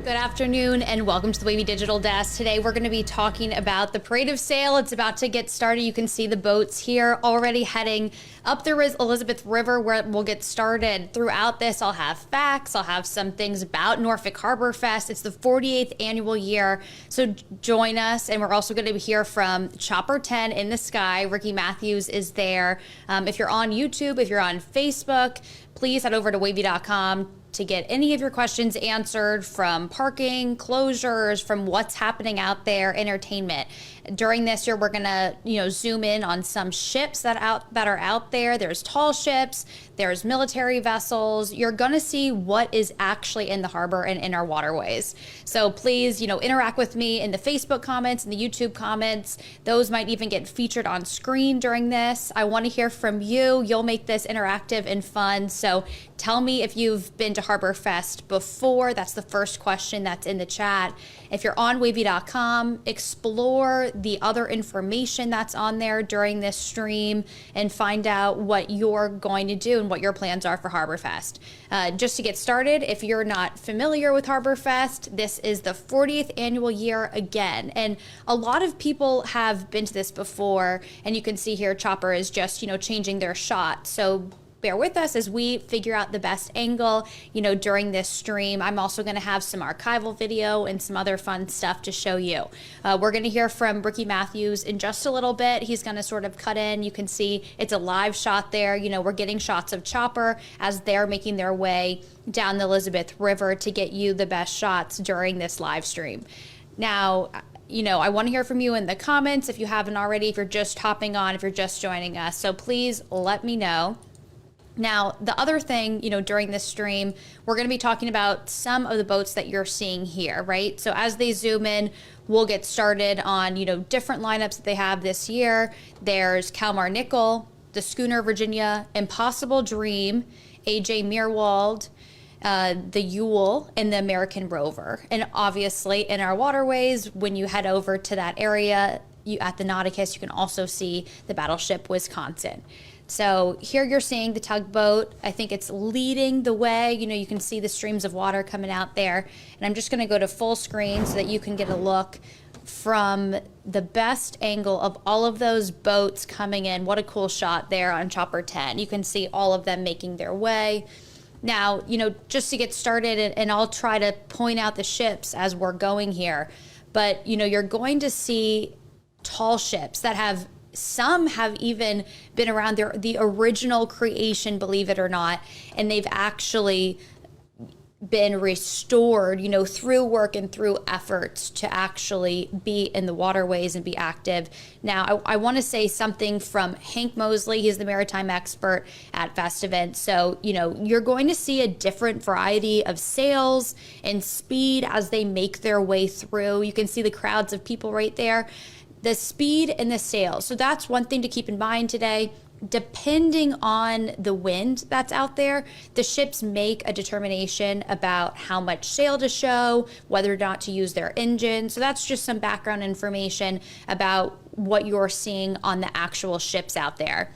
Good afternoon and welcome to the Wavy Digital Desk. Today we're going to be talking about the Parade of Sail. It's about to get started. You can see the boats here already heading up the Elizabeth River where it will get started. Throughout this, I'll have facts. I'll have some things about Norfolk Harborfest. It's the 48th annual year, so join us. And we're also going to hear from Chopper 10 in the sky. Ricky Matthews is there. If you're on YouTube, if you're on Facebook, please head over to wavy.com to get any of your questions answered, from parking, closures, from what's happening out there, entertainment. During this year, we're gonna, zoom in on some ships that are out there. There's tall ships, there's military vessels. You're gonna see what is actually in the harbor and in our waterways. So please, interact with me in the Facebook comments and the YouTube comments. Those might even get featured on screen during this. I want to hear from you. You'll make this interactive and fun. So tell me if you've been to Harborfest before. That's the first question that's in the chat. If you're on wavy.com, explore the other information that's on there during this stream and find out what you're going to do and what your plans are for Harborfest. Just to get started, if you're not familiar with Harborfest, this is the 40th annual year again. And a lot of people have been to this before, and you can see here Chopper is just, changing their shot. So bear with us as we figure out the best angle, during this stream. I'm also going to have some archival video and some other fun stuff to show you. We're going to hear from Ricky Matthews in just a little bit. He's going to sort of cut in. You can see it's a live shot there. We're getting shots of Chopper as they're making their way down the Elizabeth River to get you the best shots during this live stream. Now, I want to hear from you in the comments if you haven't already, if you're just hopping on, if you're just joining us. So please let me know. Now, the other thing, during this stream, we're going to be talking about some of the boats that you're seeing here, right? So as they zoom in, we'll get started on, different lineups that they have this year. There's Kalmar Nickel, the Schooner Virginia, Impossible Dream, AJ Meerwald, the Yule, and the American Rover. And obviously in our waterways, when you head over to that area, at the Nauticus, you can also see the battleship Wisconsin. So here you're seeing the tugboat. I think it's leading the way. You can see the streams of water coming out there. And I'm just going to go to full screen so that you can get a look from the best angle of all of those boats coming in. What a cool shot there on Chopper 10. You can see all of them making their way. Now, just to get started, and I'll try to point out the ships as we're going here, but, you're going to see tall ships that some have even been around the original creation, believe it or not, and they've actually been restored, through work and through efforts to actually be in the waterways and be active. Now, I want to say something from Hank Mosley. He's the maritime expert at Festivent. So, you're going to see a different variety of sails and speed as they make their way through. You can see the crowds of people right there. The speed and the sail. So that's one thing to keep in mind today. Depending on the wind that's out there, the ships make a determination about how much sail to show, whether or not to use their engine. So that's just some background information about what you're seeing on the actual ships out there.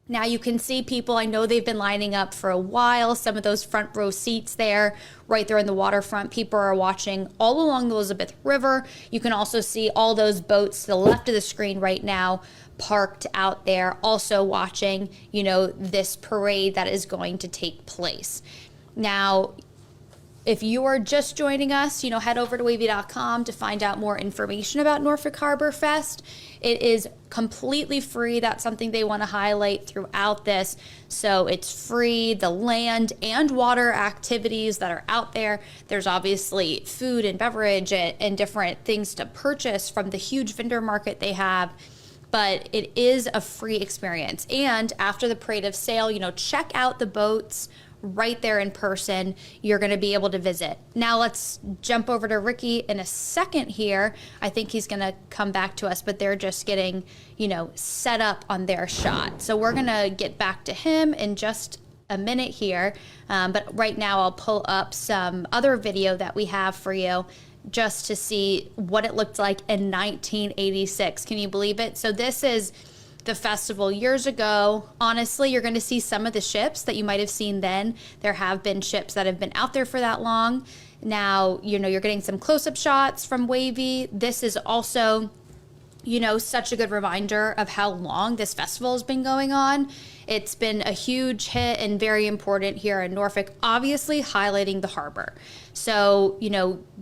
Now you can see people, I know they've been lining up for a while, some of those front row seats there, right there in the waterfront. People are watching all along the Elizabeth River. You can also see all those boats to the left of the screen right now parked out there, also watching, this parade that is going to take place. Now, if you are just joining us, head over to wavy.com to find out more information about Norfolk Harborfest. It is completely free. That's something they want to highlight throughout this. So it's free. The land and water activities that are out there. There's obviously food and beverage and different things to purchase from the huge vendor market they have. But it is a free experience. And after the Parade of Sail, check out the boats right there in person. You're going to be able to visit. Now let's jump over to Ricky in a second here. I think he's going to come back to us, but they're just getting, set up on their shot. So we're going to get back to him in just a minute here. But right now I'll pull up some other video that we have for you just to see what it looked like in 1986. Can you believe it? So this is the festival years ago. Honestly, you're going to see some of the ships that you might have seen then. There have been ships that have been out there for that long. Now, you're getting some close-up shots from Wavy. This is also, such a good reminder of how long this festival has been going on. It's been a huge hit and very important here in Norfolk, obviously highlighting the harbor. So,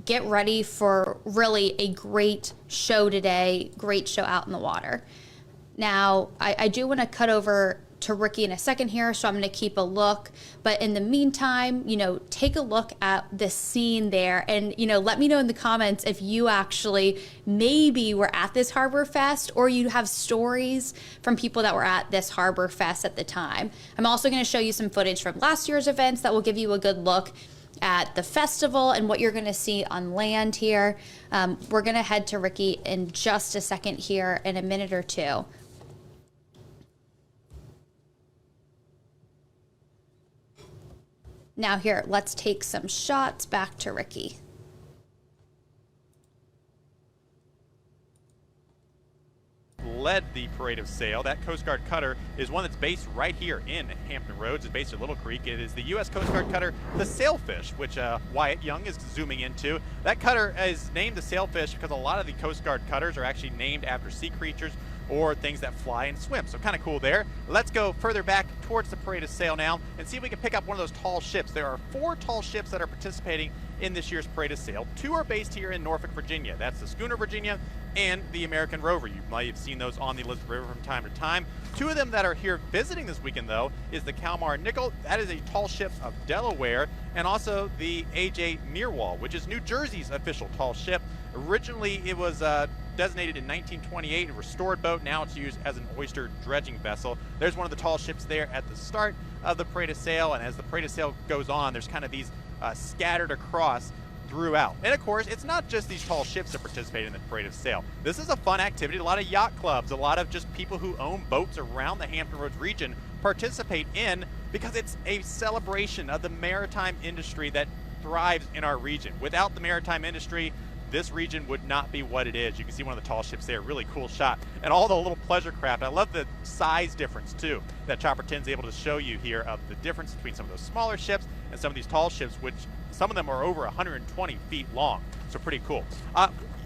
get ready for really a great show today, great show out in the water. Now, I do want to cut over to Ricky in a second here, so I'm going to keep a look. But in the meantime, take a look at the scene there and, let me know in the comments if you actually maybe were at this Harborfest or you have stories from people that were at this Harborfest at the time. I'm also going to show you some footage from last year's events that will give you a good look at the festival and what you're going to see on land here. We're going to head to Ricky in just a second here in a minute or two. Now here, let's take some shots back to Ricky. Led the parade of sail. That Coast Guard cutter is one that's based right here in Hampton Roads. It's based at Little Creek. It is the U.S. Coast Guard cutter, the Sailfish, which Wyatt Young is zooming into. That cutter is named the Sailfish because a lot of the Coast Guard cutters are actually named after sea creatures or things that fly and swim. So kind of cool there. Let's go further back towards the parade of sail now and see if we can pick up one of those tall ships. There are 4 tall ships that are participating in this year's parade of sail. 2 are based here in Norfolk, Virginia. That's the Schooner Virginia and the American Rover. You might have seen those on the Elizabeth River from time to time. 2 of them that are here visiting this weekend, though, is the Kalmar Nickel. That is a tall ship of Delaware, and also the A.J. Meerwald, which is New Jersey's official tall ship. Originally, it was designated in 1928, a restored boat. Now it's used as an oyster dredging vessel. There's one of the tall ships there at the start of the parade of sail, and as the parade of sail goes on, there's kind of these scattered across throughout. And of course, it's not just these tall ships that participate in the parade of sail. This is a fun activity. A lot of yacht clubs, a lot of just people who own boats around the Hampton Roads region participate in, because it's a celebration of the maritime industry that thrives in our region. Without the maritime industry, this region would not be what it is. You can see one of the tall ships there, really cool shot. And all the little pleasure craft. I love the size difference too that Chopper 10 is able to show you here of the difference between some of those smaller ships and some of these tall ships, which some of them are over 120 feet long. So pretty cool.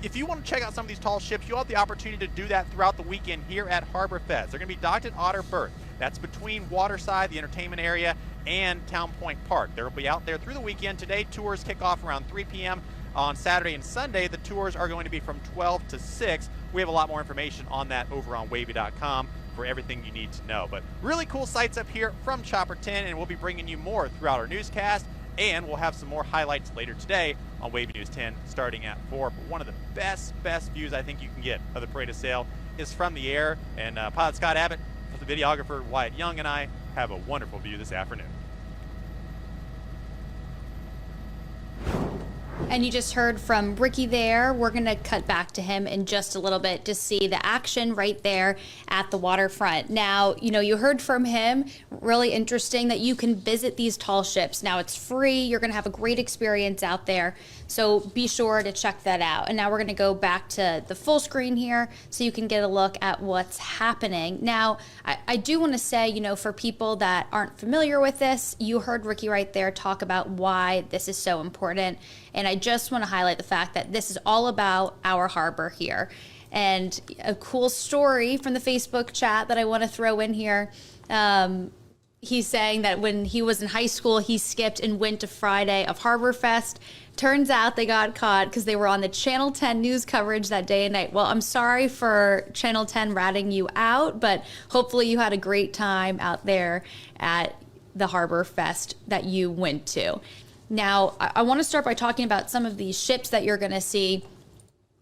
If you want to check out some of these tall ships, you'll have the opportunity to do that throughout the weekend here at Harborfest. They're going to be docked at Otter Berth. That's between Waterside, the entertainment area, and Town Point Park. They'll be out there through the weekend. Today, tours kick off around 3 p.m. On Saturday and Sunday, the tours are going to be from 12 to 6. We have a lot more information on that over on wavy.com for everything you need to know. But really cool sights up here from Chopper 10, and we'll be bringing you more throughout our newscast, and we'll have some more highlights later today on Wavy News 10 starting at 4. But one of the best views I think you can get of the parade of sail is from the air, and pilot Scott Abbott, the videographer Wyatt Young, and I have a wonderful view this afternoon. And you just heard from Ricky there. We're going to cut back to him in just a little bit to see the action right there at the waterfront. Now, you heard from him. Really interesting that you can visit these tall ships. Now, it's free. You're going to have a great experience out there. So be sure to check that out. And now we're going to go back to the full screen here so you can get a look at what's happening. Now, I do want to say, for people that aren't familiar with this, you heard Ricky right there talk about why this is so important. And I just want to highlight the fact that this is all about our harbor here. And a cool story from the Facebook chat that I want to throw in here. He's saying that when he was in high school, he skipped and went to Friday of Harborfest. Turns out they got caught because they were on the Channel 10 news coverage that day and night. Well, I'm sorry for Channel 10 ratting you out, but hopefully you had a great time out there at the Harborfest that you went to. Now, I want to start by talking about some of these ships that you're going to see,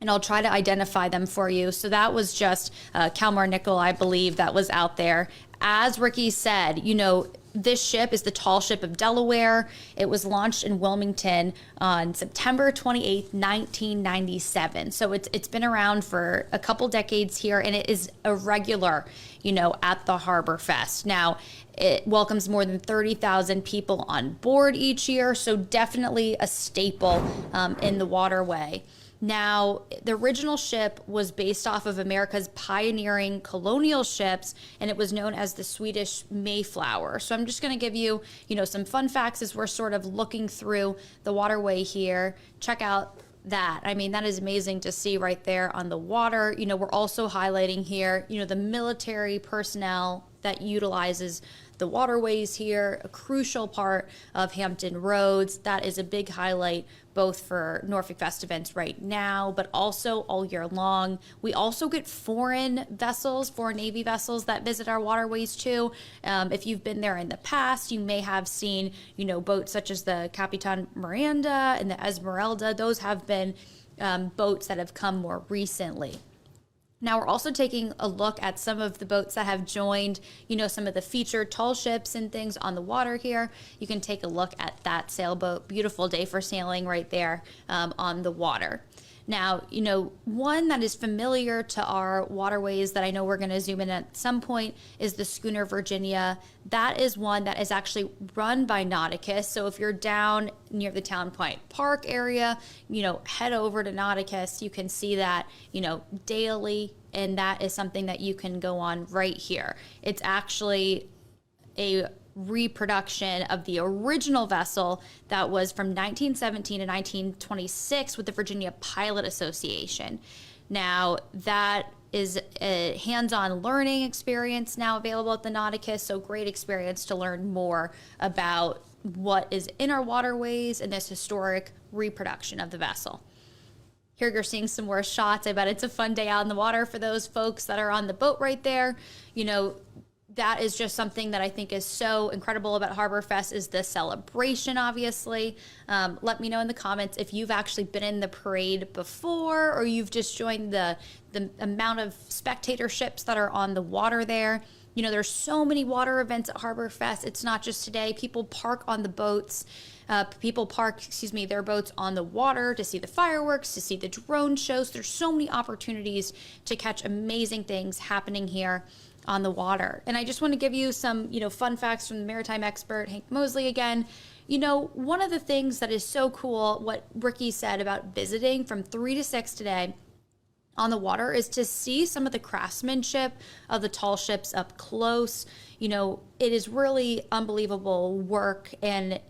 and I'll try to identify them for you. So that was just Kalmar Nickel, I believe, that was out there. As Ricky said, this ship is the tall ship of Delaware. It was launched in Wilmington on September 28th, 1997. So it's been around for a couple decades here, and it is a regular, at the Harborfest. Now, it welcomes more than 30,000 people on board each year, so definitely a staple in the waterway. Now, the original ship was based off of America's pioneering colonial ships, and it was known as the Swedish Mayflower. So I'm just going to give you, some fun facts as we're sort of looking through the waterway here. Check out that. I mean, that is amazing to see right there on the water. We're also highlighting here, the military personnel that utilizes the waterways here, a crucial part of Hampton Roads. That is a big highlight both for Norfolk Fest events right now, but also all year long. We also get foreign Navy vessels that visit our waterways too. If you've been there in the past, you may have seen, boats such as the Capitan Miranda and the Esmeralda. Those have been boats that have come more recently. Now we're also taking a look at some of the boats that have joined, some of the featured tall ships and things on the water here. You can take a look at that sailboat. Beautiful day for sailing right there on the water. Now, one that is familiar to our waterways that I know we're going to zoom in at some point is the schooner Virginia. That is one that is actually run by Nauticus. So if you're down near the Town Point Park area, head over to Nauticus. You can see that, daily, and that is something that you can go on right here. It's actually a reproduction of the original vessel that was from 1917 to 1926 with the Virginia Pilot Association. Now, that is a hands-on learning experience now available at the Nauticus, so great experience to learn more about what is in our waterways and this historic reproduction of the vessel. Here you're seeing some more shots. I bet it's a fun day out in the water for those folks that are on the boat right there. That is just something that I think is so incredible about Harborfest is the celebration, obviously. Let me know in the comments if you've actually been in the parade before or you've just joined the amount of spectator ships that are on the water there. There's so many water events at Harborfest. It's not just today. People park on the boats. People park their boats on the water to see the fireworks, to see the drone shows. There's so many opportunities to catch amazing things happening here on the water. And I just want to give you some, fun facts from the maritime expert, Hank Mosley again. One of the things that is so cool, what Ricky said about visiting from 3 to 6 today on the water is to see some of the craftsmanship of the tall ships up close. It is really unbelievable work, and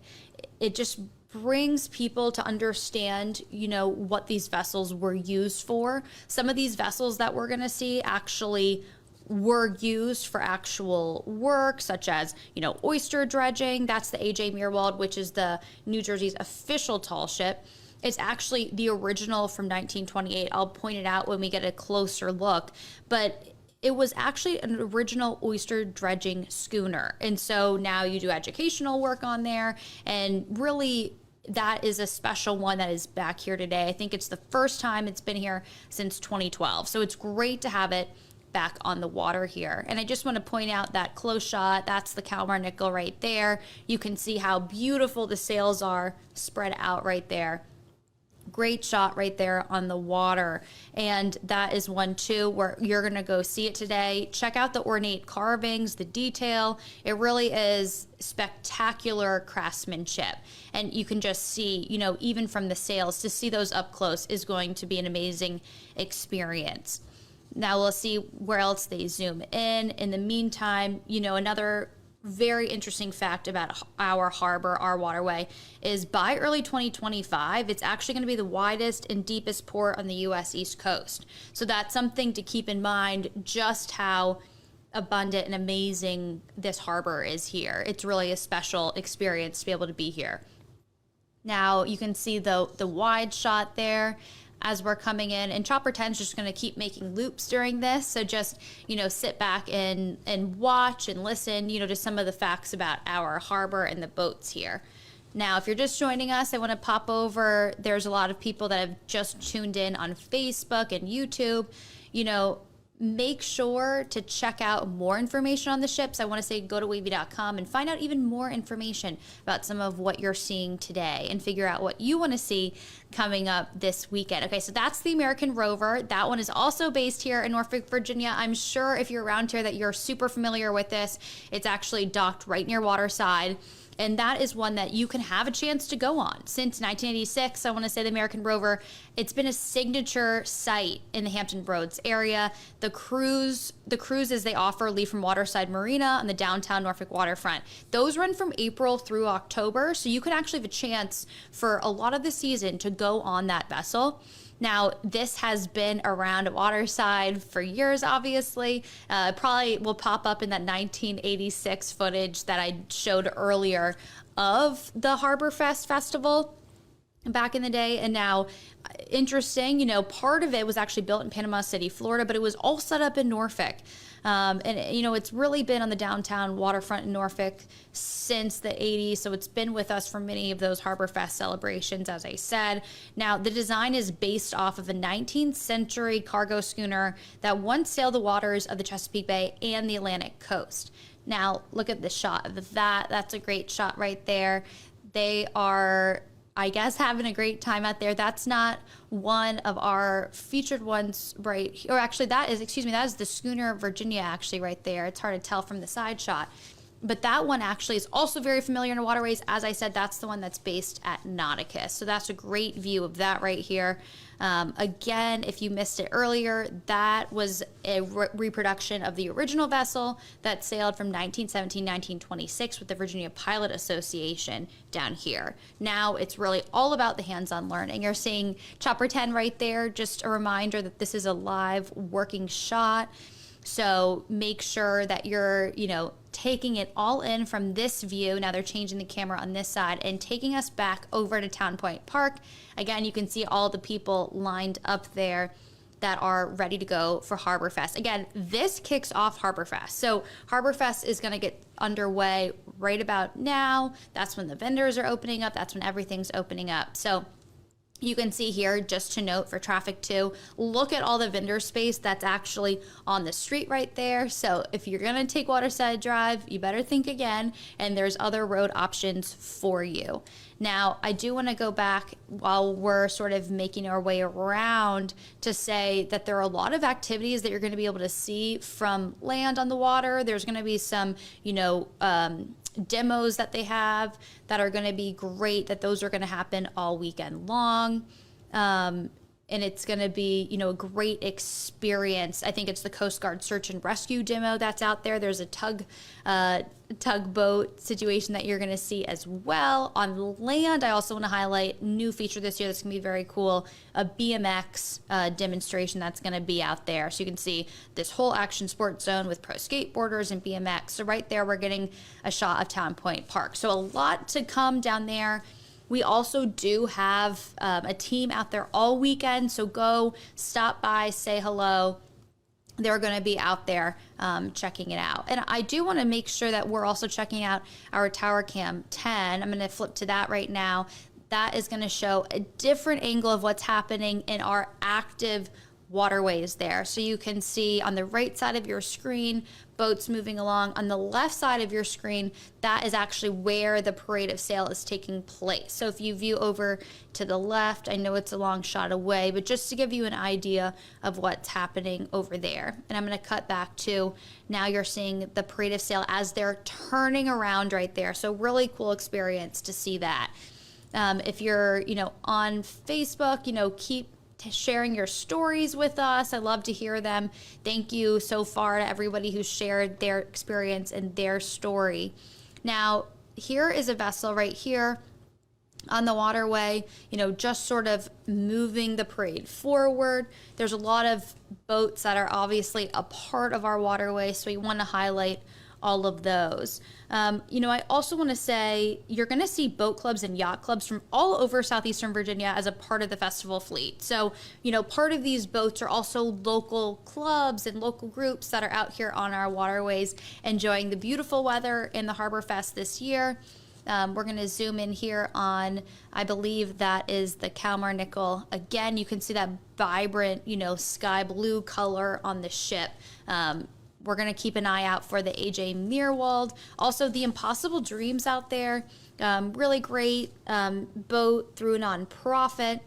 it just brings people to understand, what these vessels were used for. Some of these vessels that we're going to see actually were used for actual work, such as, oyster dredging. That's the A.J. Meerwald, which is the New Jersey's official tall ship. It's actually the original from 1928. I'll point it out when we get a closer look. But it was actually an original oyster dredging schooner. And so now you do educational work on there. And really, that is a special one that is back here today. I think it's the first time it's been here since 2012. So it's great to have it back on the water here. And I just want to point out that close shot, that's the Kalmar Nickel right there. You can see how beautiful the sails are spread out right there. Great shot right there on the water. And that is one too where you're going to go see it today. Check out the ornate carvings, the detail. It really is spectacular craftsmanship. And you can just see, even from the sails, to see those up close is going to be an amazing experience. Now we'll see where else they zoom in. In the meantime, another very interesting fact about our harbor, our waterway, is by early 2025, it's actually going to be the widest and deepest port on the U.S. East Coast. So that's something to keep in mind, just how abundant and amazing this harbor is here. It's really a special experience to be able to be here. Now you can see the wide shot there as we're coming in, and Chopper 10 is just going to keep making loops during this. So just, sit back and watch and listen, to some of the facts about our harbor and the boats here. Now, if you're just joining us, I want to pop over. There's a lot of people that have just tuned in on Facebook and YouTube. Make sure to check out more information on the ships. I want to say go to wavy.com and find out even more information about some of what you're seeing today and figure out what you want to see coming up this weekend. Okay, so that's the American Rover. That one is also based here in Norfolk, Virginia. I'm sure if you're around here that you're super familiar with this. It's actually docked right near waterside. And that is one that you can have a chance to go on. Since 1986, I want to say the American Rover, it's been a signature site in the Hampton Roads area. The cruises they offer leave from Waterside Marina on the downtown Norfolk waterfront. Those run from April through October, so you could actually have a chance for a lot of the season to go on that vessel. Now, this has been around at Waterside for years, obviously. Probably will pop up in that 1986 footage that I showed earlier of the Harborfest festival back in the day. And now, interesting, part of it was actually built in Panama City, Florida, but it was all set up in Norfolk. It's really been on the downtown waterfront in Norfolk since the 80s. So it's been with us for many of those Harborfest celebrations, as I said. Now, the design is based off of a 19th century cargo schooner that once sailed the waters of the Chesapeake Bay and the Atlantic coast. Now, look at the shot of that. That's a great shot right there. They are, I guess, having a great time out there. That's not one of our featured ones, right? Or actually, that is the schooner Virginia, actually, right there. It's hard to tell from the side shot. But that one actually is also very familiar in the waterways. As I said, that's the one that's based at Nauticus. So that's a great view of that right here. Again, if you missed it earlier, that was a reproduction of the original vessel that sailed from 1917, 1926 with the Virginia Pilot Association down here. Now it's really all about the hands-on learning. You're seeing Chopper 10 right there, just a reminder that this is a live working shot. So make sure that you're, taking it all in from this view. Now they're changing the camera on this side and taking us back over to Town Point Park. Again, you can see all the people lined up there that are ready to go for Harborfest. Again, this kicks off Harborfest. So Harborfest is going to get underway right about now. That's when the vendors are opening up. That's when everything's opening up. So you can see here, just to note for traffic too, look at all the vendor space that's actually on the street right there. So if you're gonna take Waterside Drive, you better think again, and there's other road options for you. Now, I do wanna go back while we're sort of making our way around to say that there are a lot of activities that you're gonna be able to see from land on the water. There's gonna be some, demos that they have that are going to be great, that those are going to happen all weekend long. And it's going to be, a great experience. I think it's the Coast Guard search and rescue demo that's out there. There's a tugboat situation that you're going to see as well. On land, I also want to highlight new feature this year that's going to be very cool, a BMX demonstration that's going to be out there. So you can see this whole action sports zone with pro skateboarders and BMX. So right there, we're getting a shot of Town Point Park. So a lot to come down there. We also do have a team out there all weekend, so go stop by, say hello. They're going to be out there checking it out. And I do want to make sure that we're also checking out our Tower Cam 10. I'm going to flip to that right now. That is going to show a different angle of what's happening in our active waterways there. So you can see on the right side of your screen, boats moving along. On the left side of your screen, that is actually where the parade of sail is taking place. So if you view over to the left, I know it's a long shot away, but just to give you an idea of what's happening over there. And I'm going to cut back to now you're seeing the parade of sail as they're turning around right there. So really cool experience to see that. If you're, on Facebook, keep sharing your stories with us. I love to hear them. Thank you so far to everybody who shared their experience and their story. Now, here is a vessel right here on the waterway, just sort of moving the parade forward. There's a lot of boats that are obviously a part of our waterway, so we want to highlight all of those. I also want to say you're going to see boat clubs and yacht clubs from all over southeastern Virginia as a part of the festival fleet. So, part of these boats are also local clubs and local groups that are out here on our waterways enjoying the beautiful weather in the Harborfest this year. We're going to zoom in here on, I believe that is the Kalmar Nickel. Again, you can see that vibrant, sky blue color on the ship. We're going to keep an eye out for the AJ Meerwald. Also, the Impossible Dreams out there. Really great boat through a nonprofit.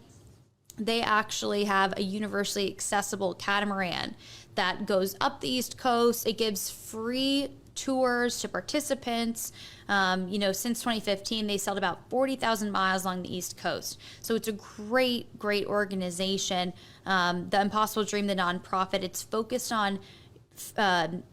They actually have a universally accessible catamaran that goes up the East Coast. It gives free tours to participants. Since 2015, they sailed about 40,000 miles along the East Coast. So it's a great, great organization. The Impossible Dream, the nonprofit, it's focused on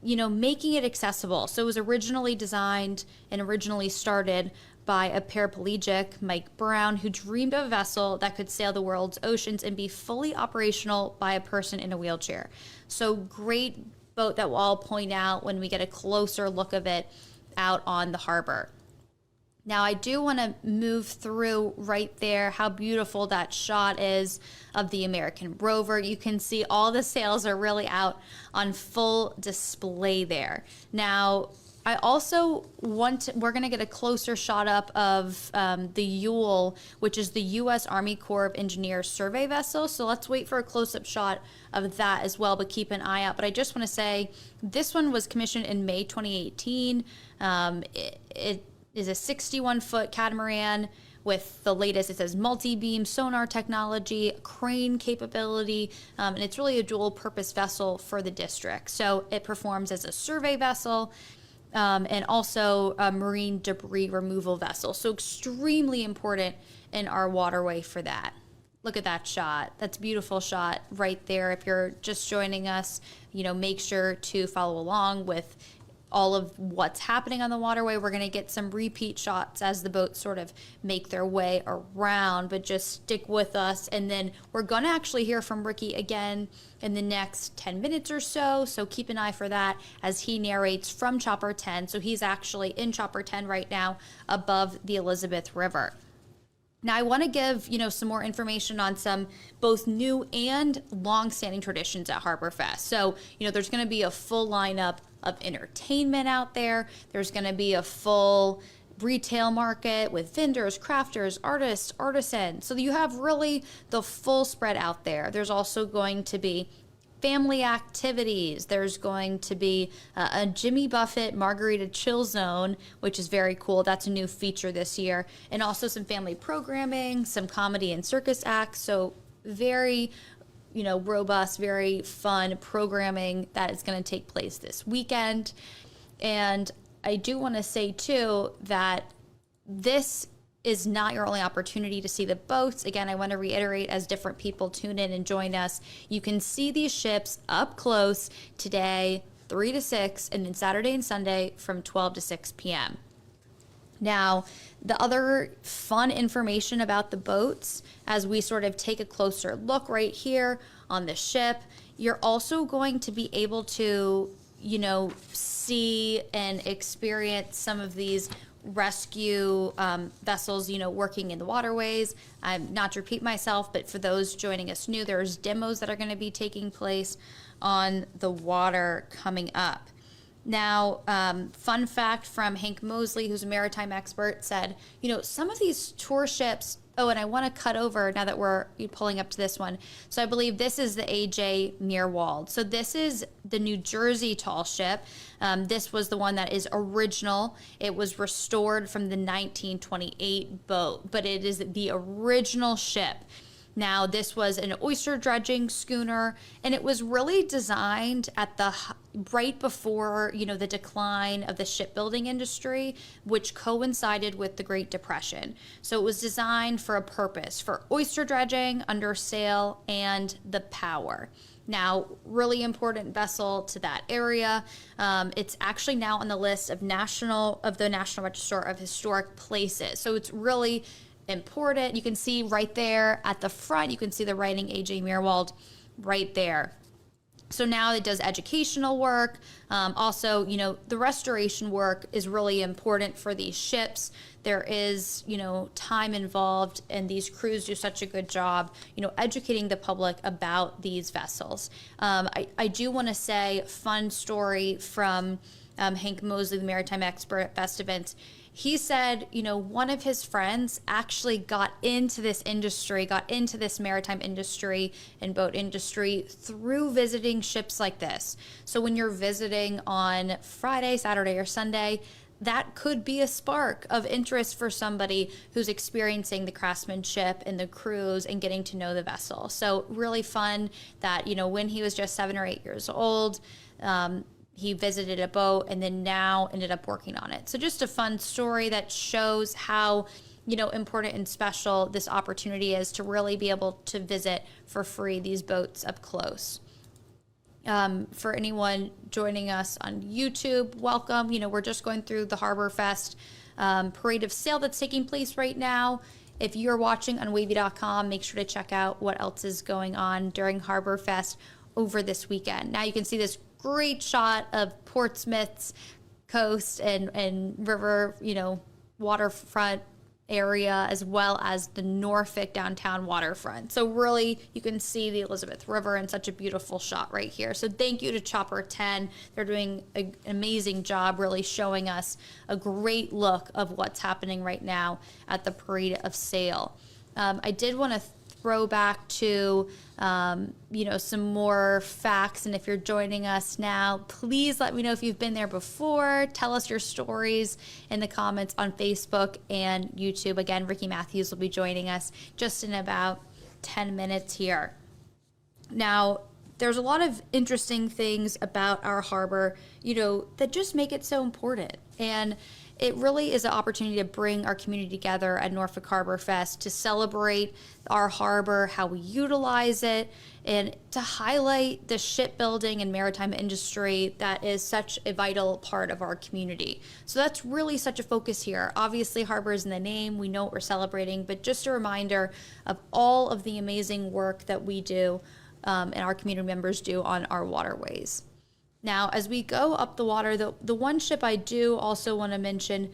making it accessible. So it was originally designed and originally started by a paraplegic, Mike Brown, who dreamed of a vessel that could sail the world's oceans and be fully operational by a person in a wheelchair. So great boat that we'll all point out when we get a closer look of it out on the harbor. Now, I do want to move through right there how beautiful that shot is of the American rover. You can see all the sails are really out on full display there. Now, I also we're going to get a closer shot up of the Ewell, which is the U.S. Army Corps of Engineers survey vessel. So let's wait for a close-up shot of that as well, but keep an eye out. But I just want to say this one was commissioned in May 2018. It is a 61-foot catamaran with the latest, it says multi-beam sonar technology, crane capability, and it's really a dual-purpose vessel for the district. So it performs as a survey vessel, and also a marine debris removal vessel. So extremely important in our waterway for that. Look at that shot. That's a beautiful shot right there. If you're just joining us, make sure to follow along with all of what's happening on the waterway. We're going to get some repeat shots as the boats sort of make their way around, but just stick with us. And then we're going to actually hear from Ricky again in the next 10 minutes or so. So keep an eye for that as he narrates from Chopper 10. So he's actually in Chopper 10 right now above the Elizabeth River. Now, I want to give, some more information on some both new and long-standing traditions at Harborfest. So, there's going to be a full lineup of entertainment out there. There's going to be a full retail market with vendors, crafters, artists, artisans. So you have really the full spread out there. There's also going to be family activities. There's going to be a Jimmy Buffett margarita chill zone, which is very cool. That's a new feature this year. And also some family programming, some comedy and circus acts. So very, robust, very fun programming that is going to take place this weekend. And I do want to say too that this is not your only opportunity to see the boats. Again, I want to reiterate as different people tune in and join us, you can see these ships up close today, 3 to 6, and then Saturday and Sunday from 12 to 6 p.m. Now, the other fun information about the boats, as we sort of take a closer look right here on the ship, you're also going to be able to, see and experience some of these rescue vessels, working in the waterways. I'm not to repeat myself, but for those joining us new, there's demos that are going to be taking place on the water coming up. Now, fun fact from Hank Mosley, who's a maritime expert, said, some of these tour ships, and I want to cut over now that we're pulling up to this one. So I believe this is the A.J. Meerwald. So this is the New Jersey tall ship. This was the one that is original. It was restored from the 1928 boat, but it is the original ship. Now, this was an oyster dredging schooner, and it was really designed at right before, the decline of the shipbuilding industry, which coincided with the Great Depression. So it was designed for a purpose, for oyster dredging, under sail, and the power. Now, really important vessel to that area. It's actually now on the list of the National Register of Historic Places. So it's really important. You can see right there at the front, you can see the writing A.J. Meerwald right there. So now it does educational work. Also, the restoration work is really important for these ships. There is, time involved, and these crews do such a good job, educating the public about these vessels. I do want to say, fun story from Hank Mosley, the maritime expert at Best Events. He said, one of his friends actually got into this maritime industry and boat industry through visiting ships like this. So when you're visiting on Friday, Saturday, or Sunday, that could be a spark of interest for somebody who's experiencing the craftsmanship and the cruise and getting to know the vessel. So really fun that, when he was just 7 or 8 years old, he visited a boat and then now ended up working on it. So just a fun story that shows how, important and special this opportunity is to really be able to visit for free these boats up close. For anyone joining us on YouTube, welcome. We're just going through the Harborfest parade of sail that's taking place right now. If you're watching on wavy.com, make sure to check out what else is going on during Harborfest over this weekend. Now you can see this great shot of Portsmouth's coast and river, waterfront area, as well as the Norfolk downtown waterfront. So really, you can see the Elizabeth River in such a beautiful shot right here. So thank you to Chopper 10. They're doing an amazing job really showing us a great look of what's happening right now at the Parade of Sail. I did want to throw back to, some more facts. And if you're joining us now, please let me know if you've been there before. Tell us your stories in the comments on Facebook and YouTube. Again, Ricky Matthews will be joining us just in about 10 minutes here. Now, there's a lot of interesting things about our harbor, that just make it so important. And it really is an opportunity to bring our community together at Norfolk Harborfest to celebrate our harbor, how we utilize it, and to highlight the shipbuilding and maritime industry that is such a vital part of our community. So that's really such a focus here. Obviously, harbor is in the name. We know what we're celebrating, but just a reminder of all of the amazing work that we do and our community members do on our waterways. Now, as we go up the water, the one ship I do also want to mention,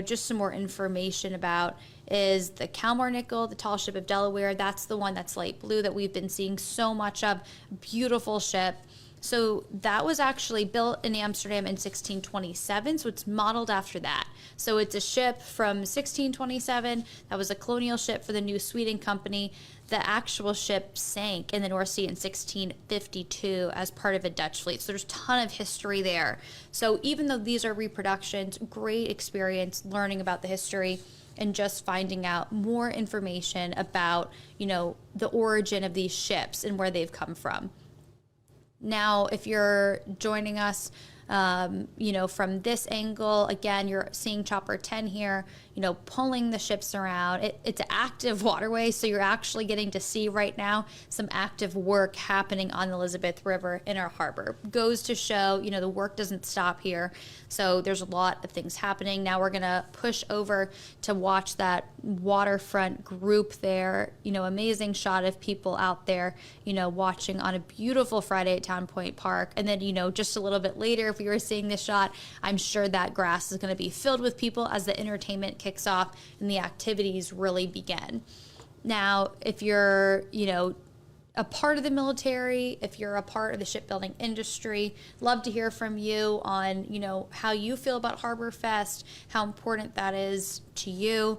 just some more information about is the Calmar Nickel, the tall ship of Delaware. That's the one that's light blue that we've been seeing so much of. Beautiful ship. So that was actually built in Amsterdam in 1627, so it's modeled after that. So it's a ship from 1627. That was a colonial ship for the New Sweden Company. The actual ship sank in the North Sea in 1652 as part of a Dutch fleet. So there's a ton of history there. So even though these are reproductions, great experience learning about the history and just finding out more information about, the origin of these ships and where they've come from. Now, if you're joining us, from this angle, again, you're seeing Chopper 10 here, pulling the ships around. It's an active waterway, so you're actually getting to see right now some active work happening on the Elizabeth River in our harbor. Goes to show, the work doesn't stop here. So there's a lot of things happening. Now we're going to push over to watch that waterfront group there. Amazing shot of people out there, watching on a beautiful Friday at Town Point Park. And then, just a little bit later, if you were seeing this shot, I'm sure that grass is going to be filled with people as the entertainment kicks off and the activities really begin. Now, if you're, a part of the military, if you're a part of the shipbuilding industry, love to hear from you on, how you feel about Harborfest, how important that is to you.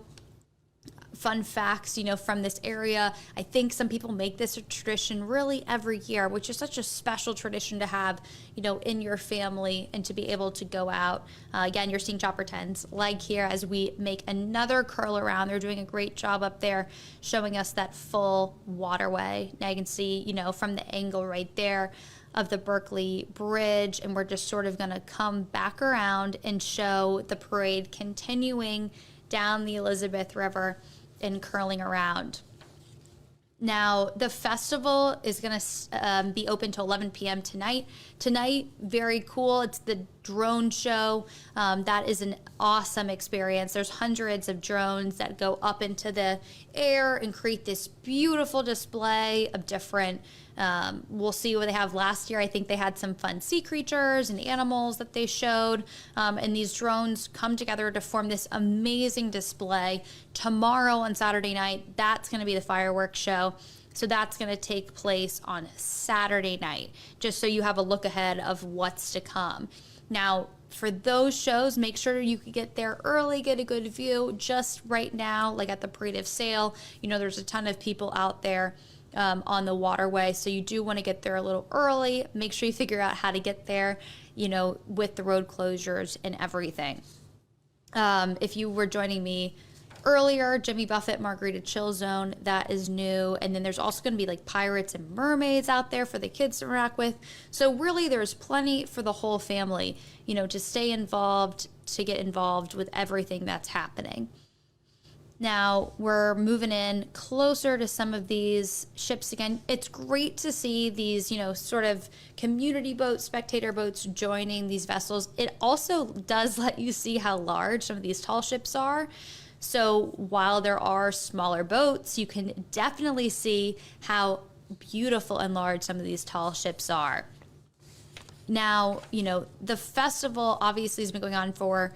Fun facts, from this area. I think some people make this a tradition really every year, which is such a special tradition to have, in your family and to be able to go out. Again, you're seeing Chopper 10's leg here as we make another curl around. They're doing a great job up there showing us that full waterway. Now you can see, from the angle right there of the Berkeley Bridge, and we're just sort of going to come back around and show the parade continuing down the Elizabeth River and curling around. Now, the festival is going to be open till 11 p.m. tonight. Tonight, very cool. It's the drone show. That is an awesome experience. There's hundreds of drones that go up into the air and create this beautiful display of different, we'll see what they have last year. I think they had some fun sea creatures and animals that they showed. And these drones come together to form this amazing display. Tomorrow on Saturday night, that's going to be the fireworks show. So that's going to take place on Saturday night, just so you have a look ahead of what's to come. Now, for those shows, make sure you can get there early, get a good view. Just right now, like at the Parade of Sail, there's a ton of people out there on the waterway. So you do want to get there a little early. Make sure you figure out how to get there, with the road closures and everything. If you were joining me earlier, Jimmy Buffett Margarita Chill Zone, that is new. And then there's also going to be like pirates and mermaids out there for the kids to interact with. So really there's plenty for the whole family, to stay involved, to get involved with everything that's happening. Now we're moving in closer to some of these ships again. It's great to see these, sort of community boats, spectator boats joining these vessels. It also does let you see how large some of these tall ships are. So while there are smaller boats, you can definitely see how beautiful and large some of these tall ships are. Now, the festival obviously has been going on for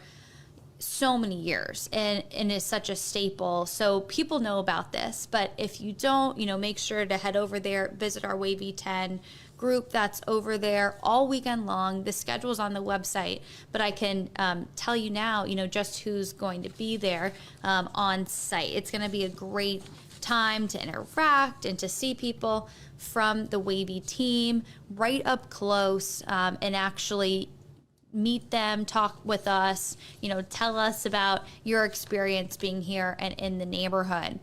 so many years and is such a staple. So people know about this, but if you don't, make sure to head over there, visit our Wavy 10 group that's over there all weekend long. The schedule's on the website, but I can tell you now, just who's going to be there on site. It's going to be a great time to interact and to see people from the Wavy team right up close and actually meet them, talk with us, tell us about your experience being here and in the neighborhood.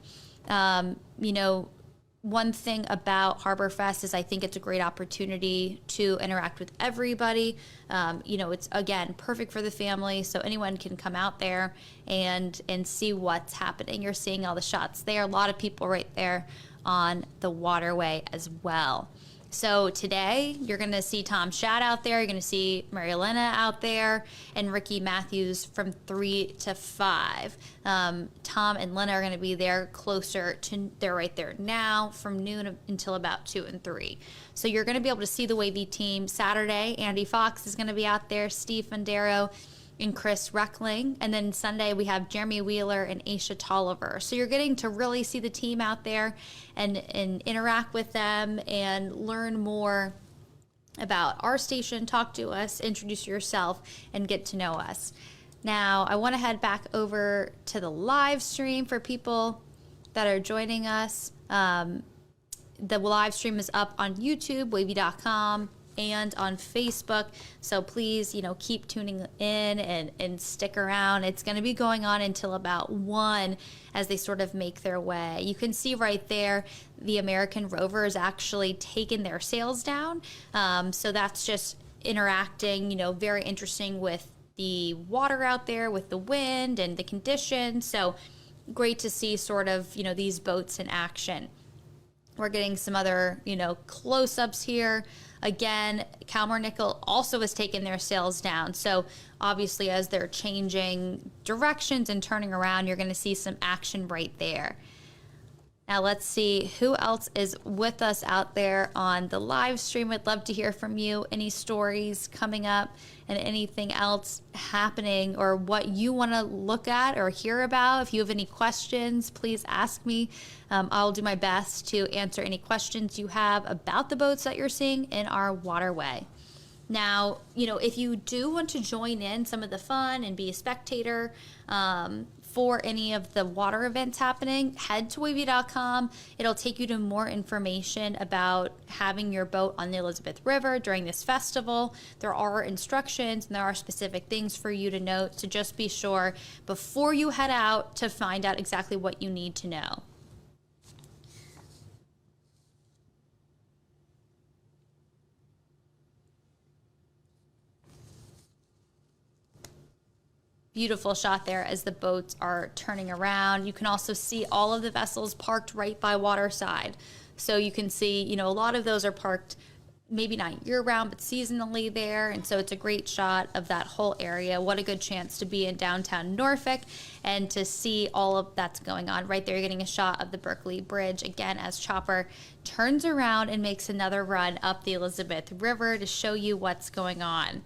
One thing about Harborfest is I think it's a great opportunity to interact with everybody. It's, again, perfect for the family, so anyone can come out there and see what's happening. You're seeing all the shots there. A lot of people right there on the waterway as well. So today, you're going to see Tom Shadd out there. You're going to see Mary Elena out there and Ricky Matthews from 3 to 5. Tom and Lena are going to be there closer to, they're right there now from noon until about 2 and 3. So you're going to be able to see the Wavy team. Saturday, Andy Fox is going to be out there, Steve Fondero and Chris Reckling. And then Sunday we have Jeremy Wheeler and Aisha Tolliver. So you're getting to really see the team out there and interact with them and learn more about our station, talk to us, introduce yourself, and get to know us. Now, I want to head back over to the live stream for people that are joining us. The live stream is up on YouTube, wavy.com, and on Facebook. So please, keep tuning in and stick around. It's going to be going on until about 1 as they sort of make their way. You can see right there, the American rover is actually taking their sails down. So that's just interacting, very interesting with the water out there, with the wind and the conditions. So great to see sort of, these boats in action. We're getting some other, close-ups here. Again, Calmar Nickel also has taken their sails down. So obviously as they're changing directions and turning around, you're going to see some action right there. Now let's see who else is with us out there on the live stream. I'd love to hear from you. Any stories coming up and anything else happening or what you want to look at or hear about. If you have any questions, please ask me. I'll do my best to answer any questions you have about the boats that you're seeing in our waterway. Now, if you do want to join in some of the fun and be a spectator for any of the water events happening, head to wavy.com. It'll take you to more information about having your boat on the Elizabeth River during this festival. There are instructions and there are specific things for you to note. So just be sure before you head out to find out exactly what you need to know. Beautiful shot there as the boats are turning around. You can also see all of the vessels parked right by waterside. So you can see, a lot of those are parked maybe not year-round, but seasonally there. And so it's a great shot of that whole area. What a good chance to be in downtown Norfolk and to see all of that's going on. Right there, you're getting a shot of the Berkeley Bridge, again, as Chopper turns around and makes another run up the Elizabeth River to show you what's going on.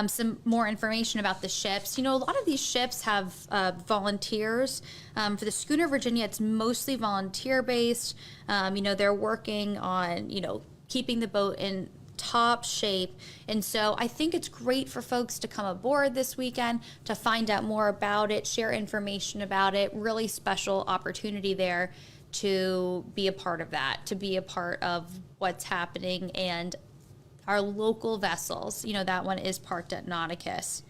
Some more information about the ships. A lot of these ships have volunteers. For the schooner Virginia, it's mostly volunteer-based. They're working on, keeping the boat in top shape. And so I think it's great for folks to come aboard this weekend to find out more about it, share information about it. Really special opportunity there to be a part of that, to be a part of what's happening and our local vessels. That one is parked at Nauticus.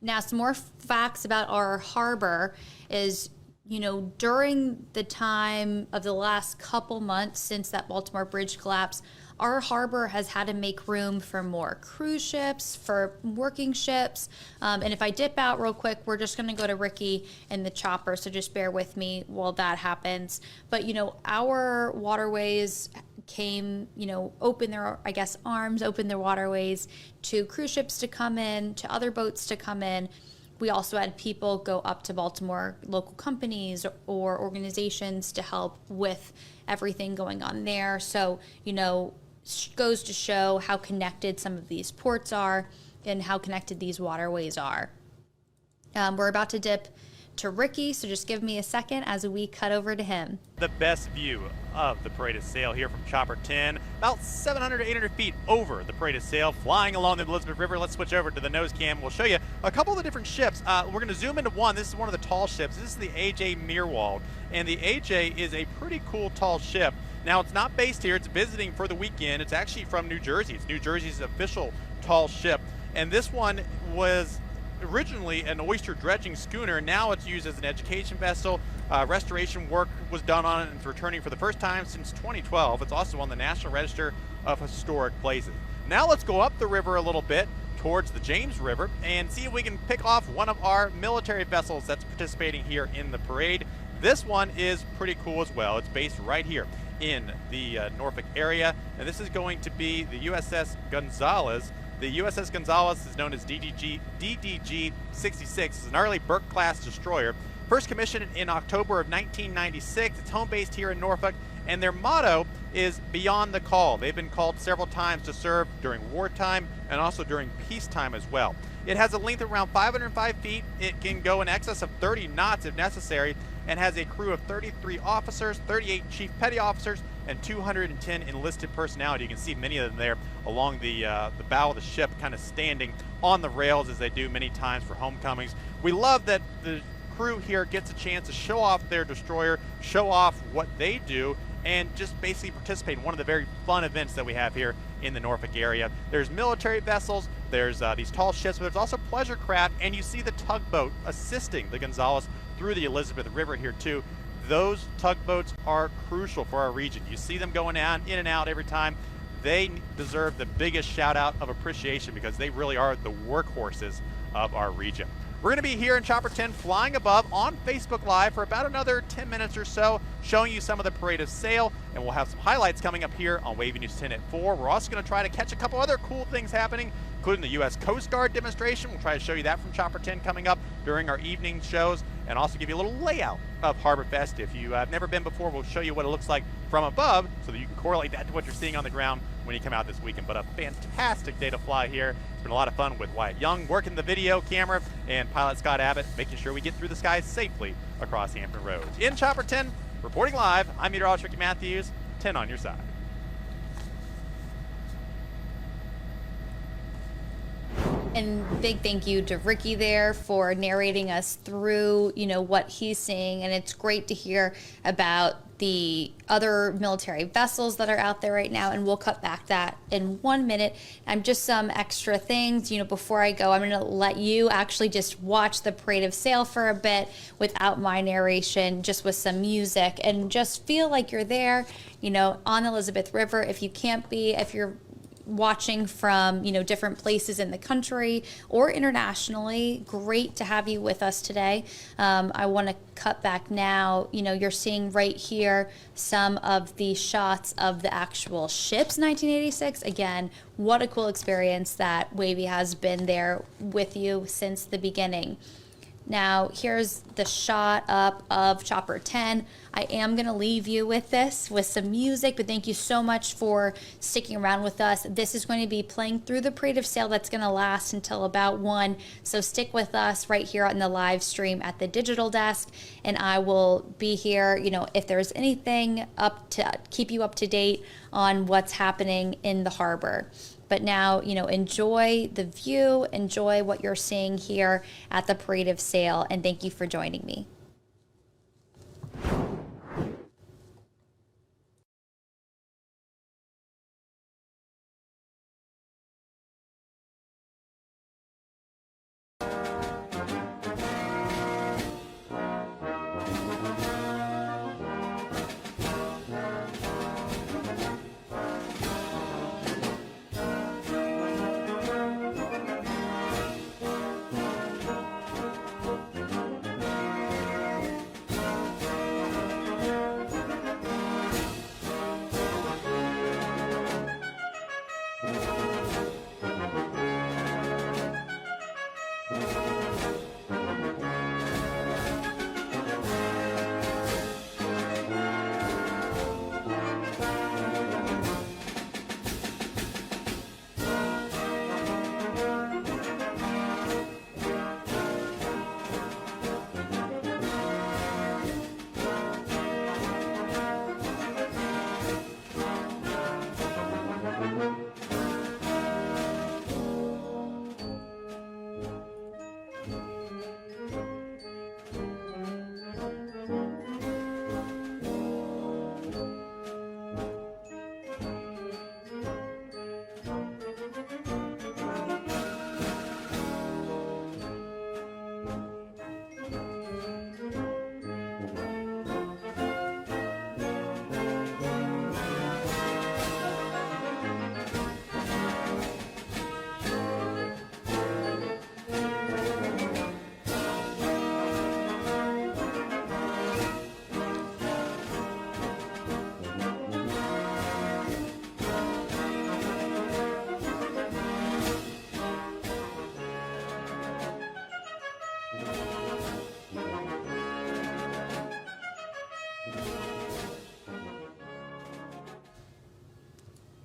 Now, some more facts about our harbor is, during the time of the last couple months since that Baltimore bridge collapse, our harbor has had to make room for more cruise ships, for working ships. And if I dip out real quick, we're just going to go to Ricky and the chopper, so just bear with me while that happens. But, our waterways came, open their, arms, open their waterways to cruise ships to come in, to other boats to come in. We also had people go up to Baltimore, local companies or organizations to help with everything going on there. So, goes to show how connected some of these ports are and how connected these waterways are. We're about to dip to Ricky, so just give me a second as we cut over to him. The best view of the Parade of Sail here from Chopper 10, about 700 to 800 feet over the Parade of Sail, flying along the Elizabeth River. Let's switch over to the nose cam. We'll show you a couple of the different ships. We're going to zoom into one. This is one of the tall ships. This is the AJ Meerwald, and the AJ is a pretty cool tall ship. Now, it's not based here. It's visiting for the weekend. It's actually from New Jersey. It's New Jersey's official tall ship, and this one was originally an oyster dredging schooner. Now it's used as an education vessel. Restoration work was done on it, and it's returning for the first time since 2012. It's also on the National Register of Historic Places. Now let's go up the river a little bit towards the James River and see if we can pick off one of our military vessels that's participating here in the parade. This one is pretty cool as well. It's based right here in the Norfolk area, and this is going to be the USS Gonzales. The USS Gonzales is known as DDG 66. It's an early Burke-class destroyer. First commissioned in October of 1996. It's home based here in Norfolk, and their motto is Beyond the Call. They've been called several times to serve during wartime and also during peacetime as well. It has a length of around 505 feet. It can go in excess of 30 knots if necessary, and has a crew of 33 officers, 38 chief petty officers, and 210 enlisted personnel. You can see many of them there along the bow of the ship, kind of standing on the rails as they do many times for homecomings. We love that the crew here gets a chance to show off their destroyer, show off what they do, and just basically participate in one of the very fun events that we have here in the Norfolk area. There's military vessels, there's these tall ships, but there's also pleasure craft, and you see the tugboat assisting the Gonzales through the Elizabeth River here too. Those tugboats are crucial for our region. You see them going in and out every time. They deserve the biggest shout out of appreciation because they really are the workhorses of our region. We're going to be here in Chopper 10 flying above on Facebook Live for about another 10 minutes or so, showing you some of the Parade of Sail, and we'll have some highlights coming up here on Wavy News 10 at 4. We're also going to try to catch a couple other cool things happening, including the U.S. Coast Guard demonstration. We'll try to show you that from Chopper 10 coming up during our evening shows, and also give you a little layout of Harborfest. If you have never been before, we'll show you what it looks like from above so that you can correlate that to what you're seeing on the ground when you come out this weekend. But a fantastic day to fly here. It's been a lot of fun with Wyatt Young working the video camera and pilot Scott Abbott making sure we get through the skies safely across Hampton Roads. In Chopper 10, reporting live, I'm meteorologist Ricky Matthews, 10 on your side. And big thank you to Ricky there for narrating us through, what he's seeing. And it's great to hear about the other military vessels that are out there right now. And we'll cut back that in 1 minute. And just some extra things, before I go, I'm going to let you actually just watch the Parade of Sail for a bit without my narration, just with some music, and just feel like you're there, on the Elizabeth River. If you can't be, if you're watching from different places in the country or internationally, great to have you with us today. I want to cut back now. You're seeing right here some of the shots of the actual ships 1986. Again, what a cool experience that Wavy has been there with you since the beginning. Now, here's the shot up of Chopper 10. I am going to leave you with this, with some music, but thank you so much for sticking around with us. This is going to be playing through the Parade of Sail that's going to last until about 1. So stick with us right here on the live stream at the digital desk, and I will be here, if there's anything up to keep you up to date on what's happening in the harbor. But now, enjoy the view, enjoy what you're seeing here at the Parade of Sail, and thank you for joining me.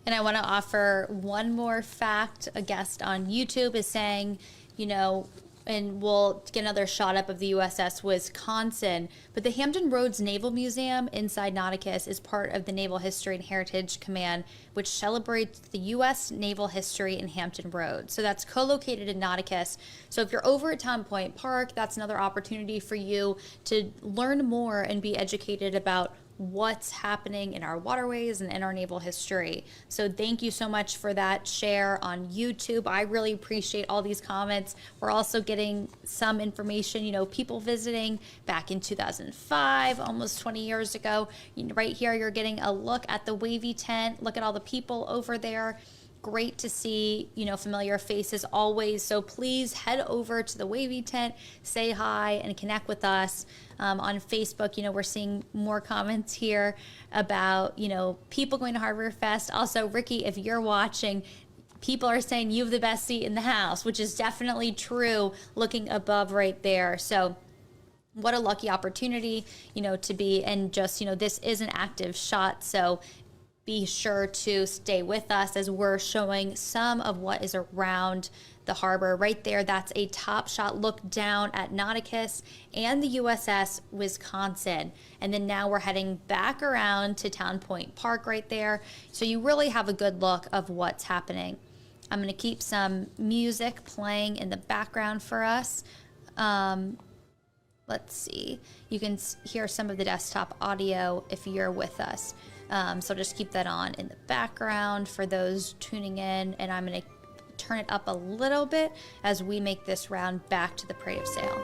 And I want to offer one more fact. A guest on YouTube is saying, and we'll get another shot up of the USS Wisconsin, but the Hampton Roads Naval Museum inside Nauticus is part of the Naval History and Heritage Command, which celebrates the U.S. naval history in Hampton Roads. So that's co-located in Nauticus. So if you're over at Town Point Park, that's another opportunity for you to learn more and be educated about what's happening in our waterways and in our naval history. So thank you so much for that share on YouTube. I really appreciate all these comments. We're also getting some information, people visiting back in 2005, almost 20 years ago. Right here, you're getting a look at the wavy tent. Look at all the people over there. Great to see, familiar faces always. So please head over to the wavy tent, say hi, and connect with us. On Facebook, we're seeing more comments here about, people going to Harborfest. Also, Ricky, if you're watching, people are saying you have the best seat in the house, which is definitely true, looking above right there. So what a lucky opportunity, to be, and just, this is an active shot. So be sure to stay with us as we're showing some of what is around the harbor. Right there, that's a top shot look down at Nauticus and the USS Wisconsin. And then now we're heading back around to Town Point Park right there. So you really have a good look of what's happening. I'm going to keep some music playing in the background for us. Let's see. You can hear some of the desktop audio if you're with us. So just keep that on in the background for those tuning in, and I'm going to turn it up a little bit as we make this round back to the Parade of Sail.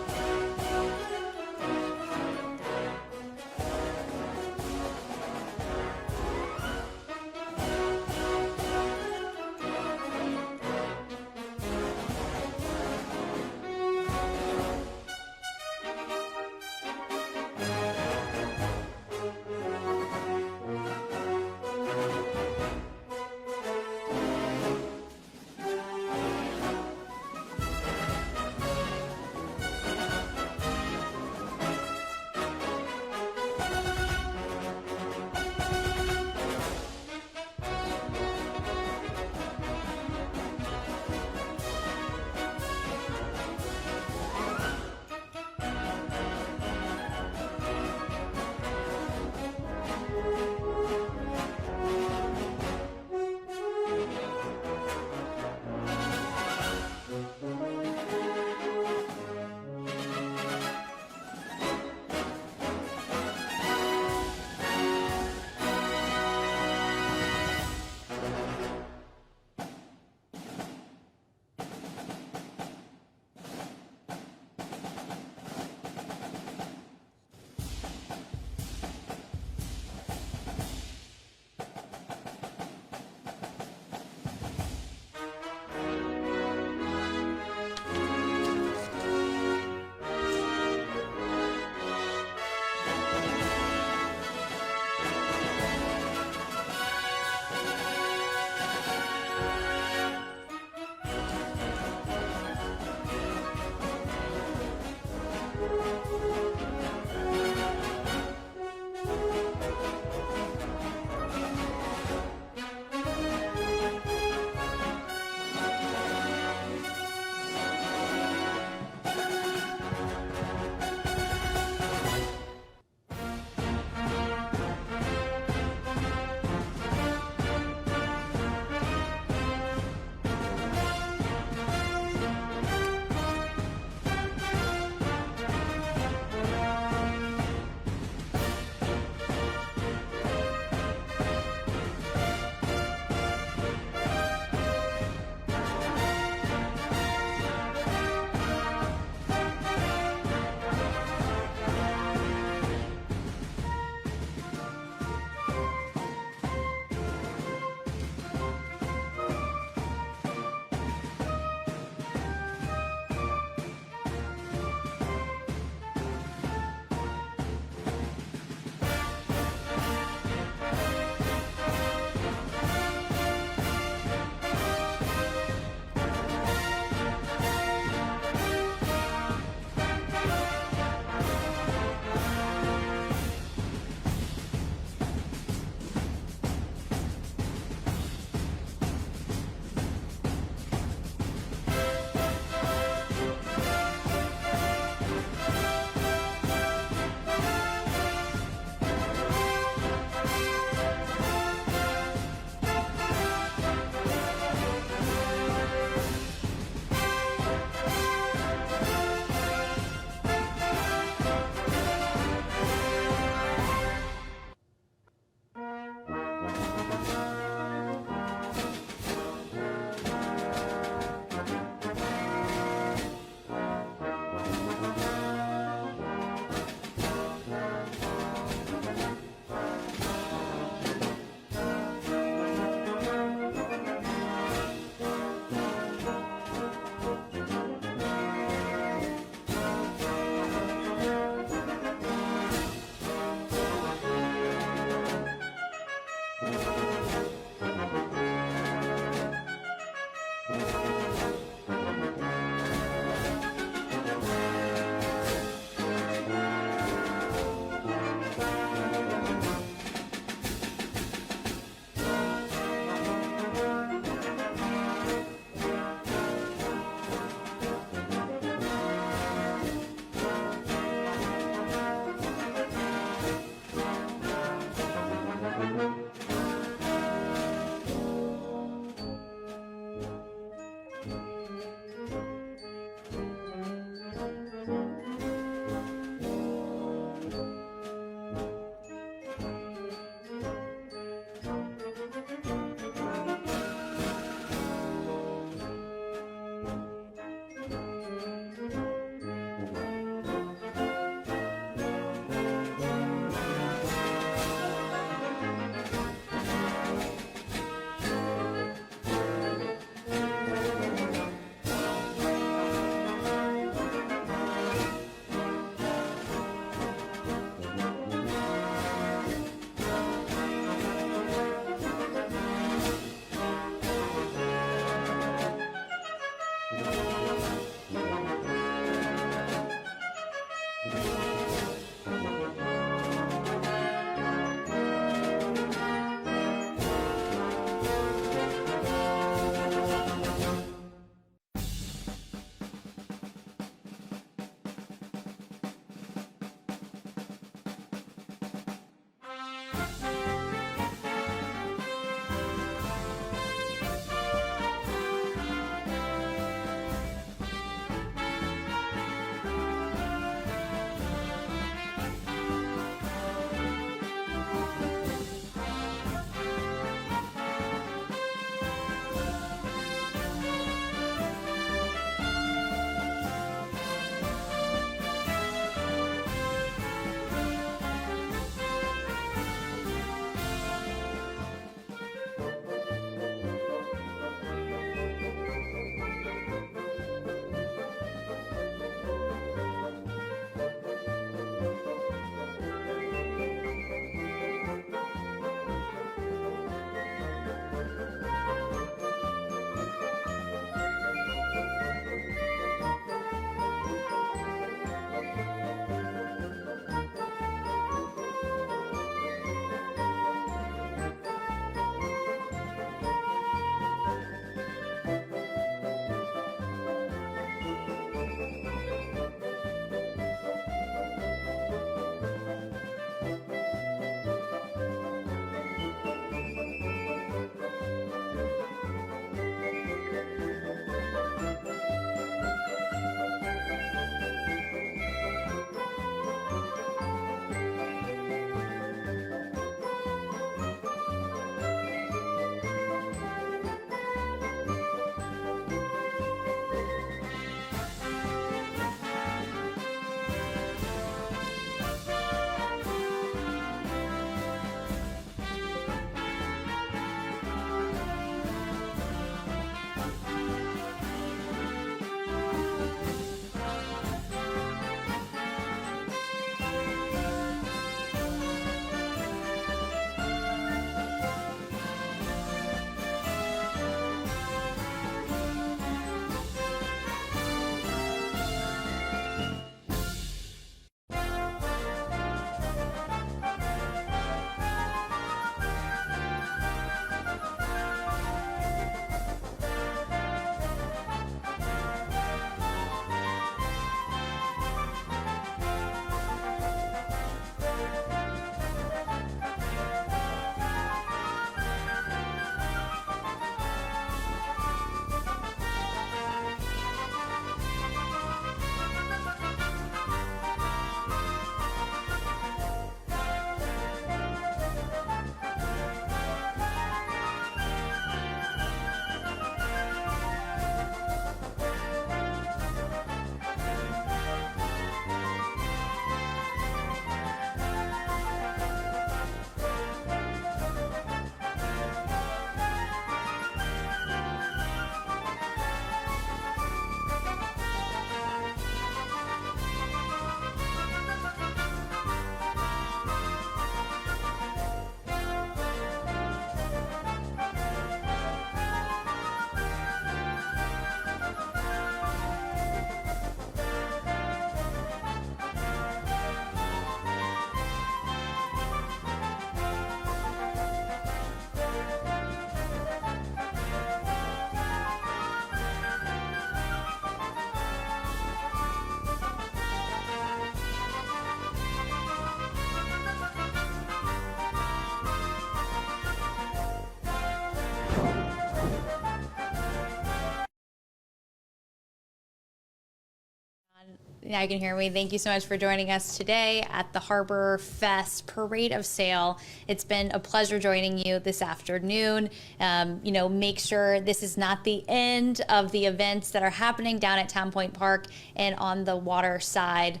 Now you can hear me. Thank you so much for joining us today at the Harborfest Parade of Sail. It's been a pleasure joining you this afternoon. Make sure this is not the end of the events that are happening down at Town Point Park and on the water side,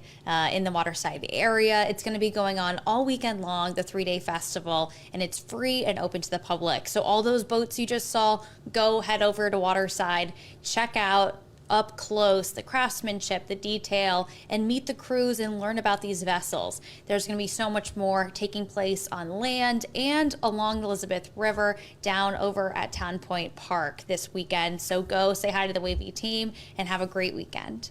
in the waterside area. It's going to be going on all weekend long, the 3-day festival, and it's free and open to the public. So all those boats you just saw, go head over to waterside, check out up close the craftsmanship, the detail, and meet the crews and learn about these vessels. There's going to be so much more taking place on land and along the Elizabeth River down over at Town Point Park this weekend. So go say hi to the Wavy team and have a great weekend.